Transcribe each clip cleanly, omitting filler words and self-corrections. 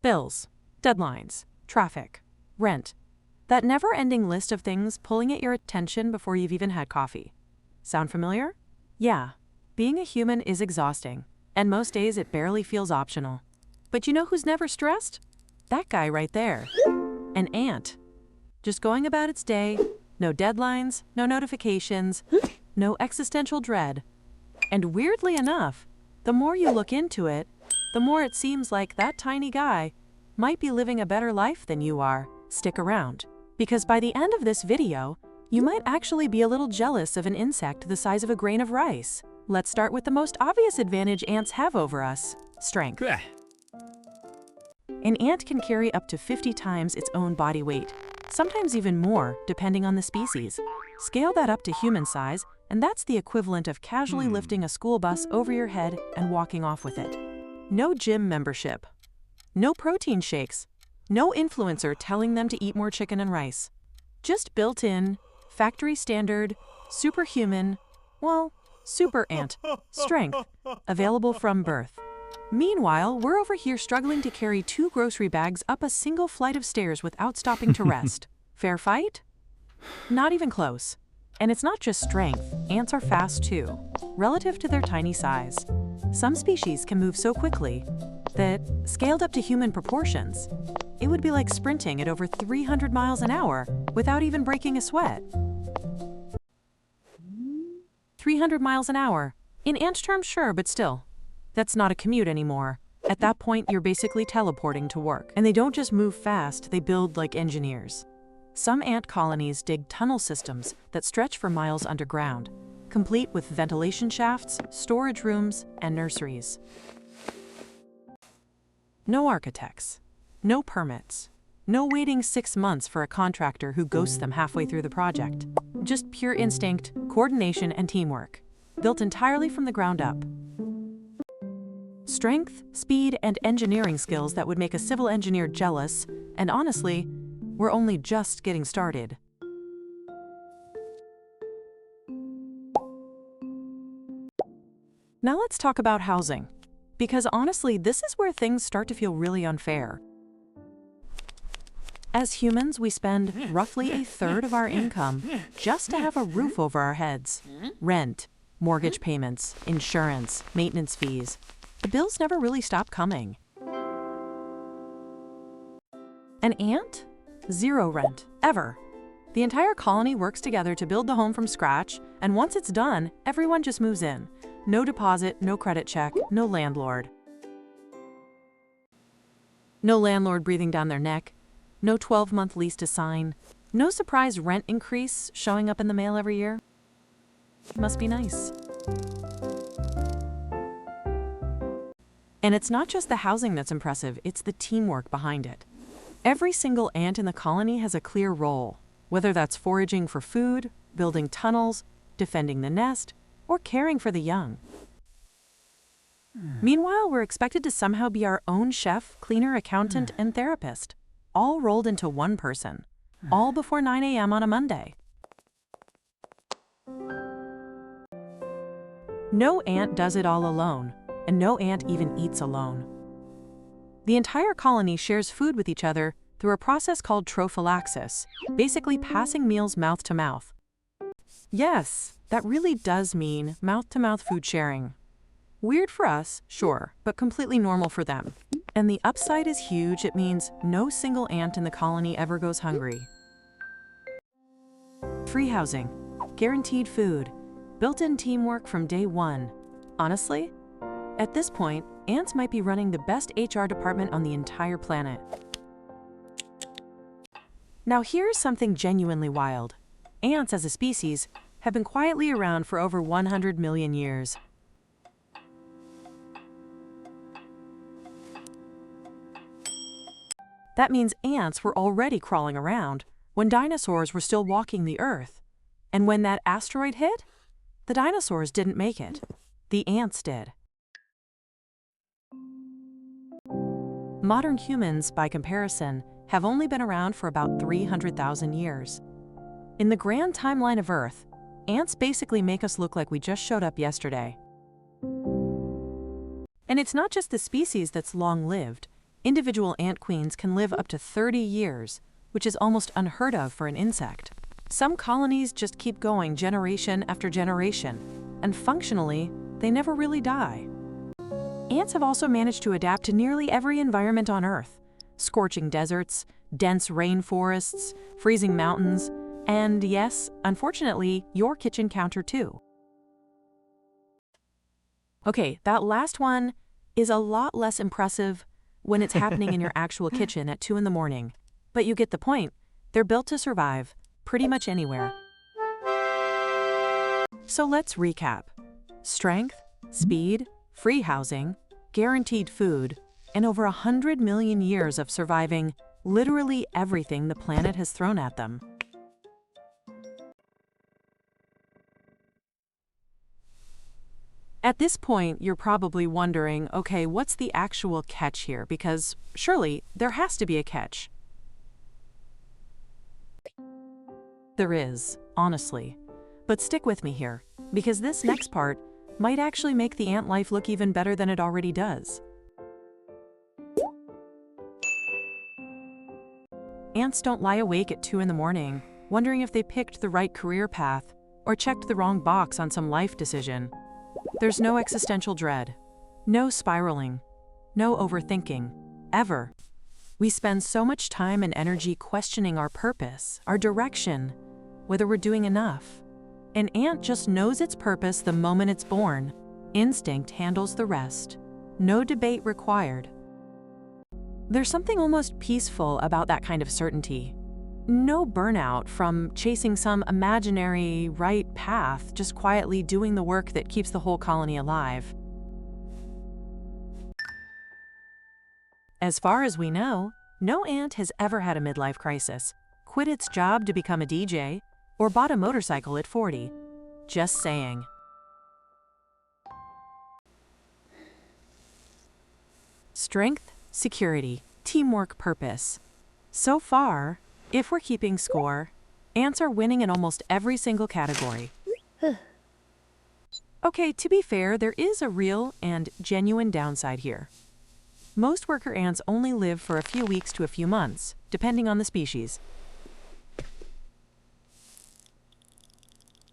Bills, deadlines, traffic, rent. That never-ending list of things pulling at your attention before you've even had coffee. Sound familiar? Yeah, being a human is exhausting, and most days it barely feels optional. But you know who's never stressed? That guy right there. An ant. Just going about its day, no deadlines, no notifications, no existential dread. And weirdly enough, the more you look into it, the more it seems like that tiny guy might be living a better life than you are. Stick around, because by the end of this video, you might actually be a little jealous of an insect the size of a grain of rice. Let's start with the most obvious advantage ants have over us: strength. An ant can carry up to 50 times its own body weight, sometimes even more, depending on the species. Scale that up to human size, and that's the equivalent of casually lifting a school bus over your head and walking off with it. No gym membership. No protein shakes. No influencer telling them to eat more chicken and rice. Just built-in, factory standard, superhuman, well, super ant strength, available from birth. Meanwhile, we're over here struggling to carry 2 grocery bags up a single flight of stairs without stopping to rest. Fair fight? Not even close. And it's not just strength, ants are fast too, relative to their tiny size. Some species can move so quickly that, scaled up to human proportions, it would be like sprinting at over 300 miles an hour without even breaking a sweat. 300 miles an hour. In ant terms, sure, but still. That's not a commute anymore. At that point, you're basically teleporting to work. And they don't just move fast, they build like engineers. Some ant colonies dig tunnel systems that stretch for miles underground, complete with ventilation shafts, storage rooms, and nurseries. No architects, no permits, no waiting 6 months for a contractor who ghosts them halfway through the project. Just pure instinct, coordination, and teamwork, built entirely from the ground up. Strength, speed, and engineering skills that would make a civil engineer jealous, and honestly, we're only just getting started. Now let's talk about housing, because honestly, this is where things start to feel really unfair. As humans, we spend roughly a third of our income just to have a roof over our heads. Rent, mortgage payments, insurance, maintenance fees. The bills never really stop coming. An ant? Zero rent, ever. The entire colony works together to build the home from scratch, and once it's done, everyone just moves in. No deposit, no credit check, no landlord. No landlord breathing down their neck, no 12-month lease to sign, no surprise rent increase showing up in the mail every year. Must be nice. And it's not just the housing that's impressive, it's the teamwork behind it. Every single ant in the colony has a clear role, whether that's foraging for food, building tunnels, defending the nest, or caring for the young. Meanwhile, we're expected to somehow be our own chef, cleaner, accountant, and therapist, all rolled into one person, all before 9 a.m. on a Monday. No ant does it all alone, and no ant even eats alone. The entire colony shares food with each other through a process called trophallaxis, basically passing meals mouth to mouth. Yes, that really does mean mouth-to-mouth food sharing. Weird for us, sure, but completely normal for them. And the upside is huge. It means no single ant in the colony ever goes hungry. Free housing, guaranteed food, built-in teamwork from day one. Honestly, at this point, ants might be running the best HR department on the entire planet. Now here's something genuinely wild. Ants as a species have been quietly around for over 100 million years. That means ants were already crawling around when dinosaurs were still walking the earth. And when that asteroid hit, the dinosaurs didn't make it. The ants did. Modern humans, by comparison, have only been around for about 300,000 years. In the grand timeline of Earth, ants basically make us look like we just showed up yesterday. And it's not just the species that's long-lived. Individual ant queens can live up to 30 years, which is almost unheard of for an insect. Some colonies just keep going generation after generation, and functionally, they never really die. Ants have also managed to adapt to nearly every environment on Earth: scorching deserts, dense rainforests, freezing mountains, and yes, unfortunately, your kitchen counter too. Okay, that last one is a lot less impressive when it's happening in your actual kitchen at 2 in the morning. But you get the point. They're built to survive pretty much anywhere. So let's recap. Strength, speed, free housing, guaranteed food, and over 100 million years of surviving literally everything the planet has thrown at them. At this point, you're probably wondering, okay, what's the actual catch here? Because surely there has to be a catch. There is, honestly. But stick with me here, because this next part might actually make the ant life look even better than it already does. Ants don't lie awake at 2 in the morning, wondering if they picked the right career path or checked the wrong box on some life decision. There's no existential dread, no spiraling, no overthinking, ever. We spend so much time and energy questioning our purpose, our direction, whether we're doing enough. An ant just knows its purpose the moment it's born. Instinct handles the rest. No debate required. There's something almost peaceful about that kind of certainty. No burnout from chasing some imaginary right path, just quietly doing the work that keeps the whole colony alive. As far as we know, no ant has ever had a midlife crisis, quit its job to become a DJ, or bought a motorcycle at 40. Just saying. Strength, security, teamwork, purpose. So far, if we're keeping score, ants are winning in almost every single category. Okay, to be fair, there is a real and genuine downside here. Most worker ants only live for a few weeks to a few months, depending on the species.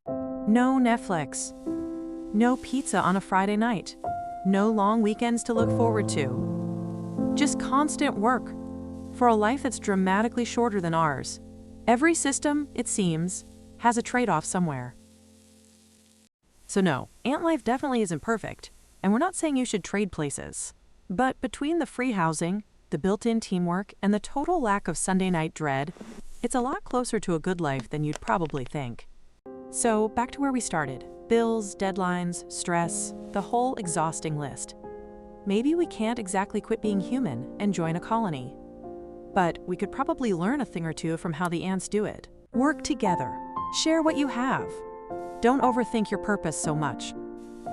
No Netflix. No pizza on a Friday night. No long weekends to look forward to. Just constant work for a life that's dramatically shorter than ours. Every system, it seems, has a trade-off somewhere. So no, ant life definitely isn't perfect, and we're not saying you should trade places. But between the free housing, the built-in teamwork, and the total lack of Sunday night dread, it's a lot closer to a good life than you'd probably think. So back to where we started. Bills, deadlines, stress, the whole exhausting list. Maybe we can't exactly quit being human and join a colony. But we could probably learn a thing or two from how the ants do it. Work together. Share what you have. Don't overthink your purpose so much.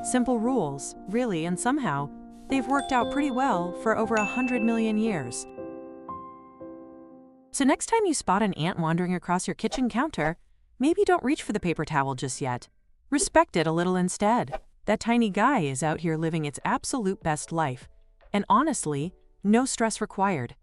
Simple rules, really, and somehow, they've worked out pretty well for over 100 million years. So next time you spot an ant wandering across your kitchen counter, maybe don't reach for the paper towel just yet. Respect it a little instead. That tiny guy is out here living its absolute best life. And honestly, no stress required.